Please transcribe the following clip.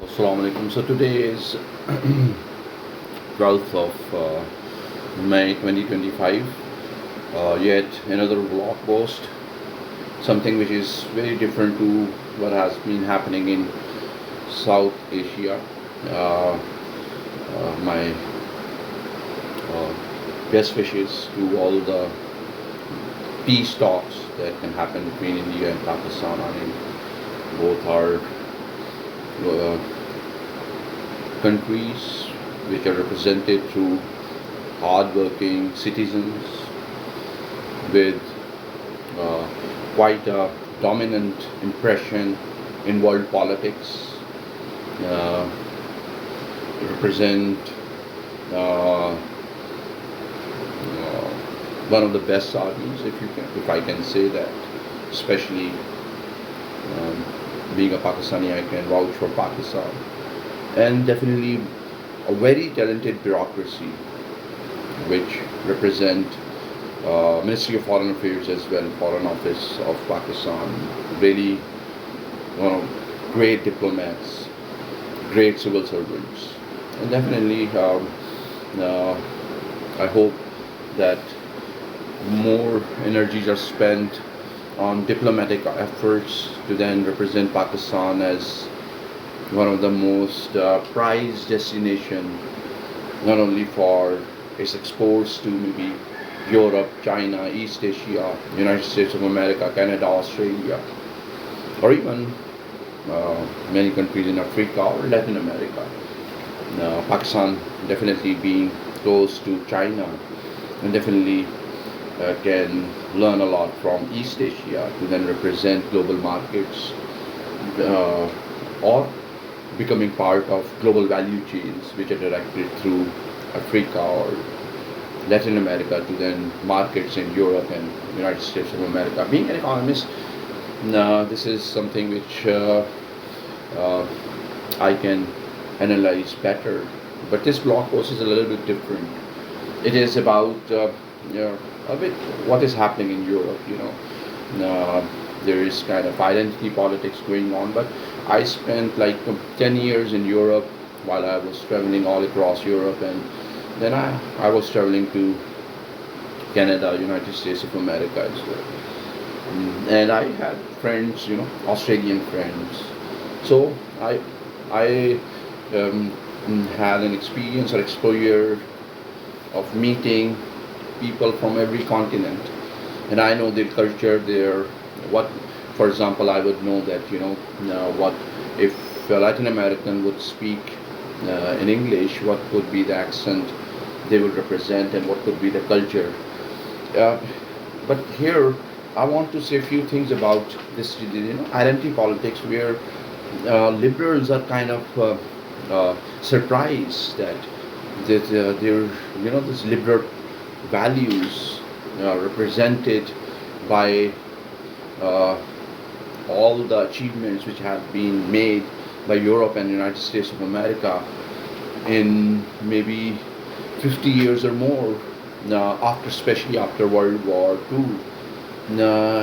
Assalamu alaikum. So today is 12th of May 2025. Yet another blog post, something which is very different to what has been happening in South Asia. My best wishes to all the peace talks that can happen between India and Pakistan. I mean, both are countries which are represented through hard-working citizens with quite a dominant impression in world politics, uh, represent uh, one of the best armies, if I can say that, especially being a Pakistani, I can vouch for Pakistan, and definitely a very talented bureaucracy which represent Ministry of Foreign Affairs as well, Foreign Office of Pakistan, really great diplomats, great civil servants, and definitely I hope that more energies are spent on diplomatic efforts to then represent Pakistan as one of the most prized destination, not only for its exports to maybe Europe, China, East Asia, United States of America, Canada, Australia, or even many countries in Africa or Latin America. Pakistan definitely being close to China, and definitely can learn a lot from East Asia to then represent global markets, or becoming part of global value chains which are directed through Africa or Latin America to then markets in Europe and United States of America. Being an economist, this is something which I can analyze better. But this blog post is a little bit different. It is about a bit what is happening in Europe. There is kind of identity politics going on, but I spent like 10 years in Europe while I was traveling all across Europe, and then I was traveling to Canada, United States of America as well. And I had friends, Australian friends. So I had an experience or exposure of meeting people from every continent, and I know their culture, what, for example, I would know that what if a Latin American would speak in English, what would be the accent they would represent, and what could be the culture. But here, I want to say a few things about this, identity politics, where liberals are kind of surprised that their this liberal values represented by all the achievements which have been made by Europe and United States of America in maybe 50 years or more, especially after World War II.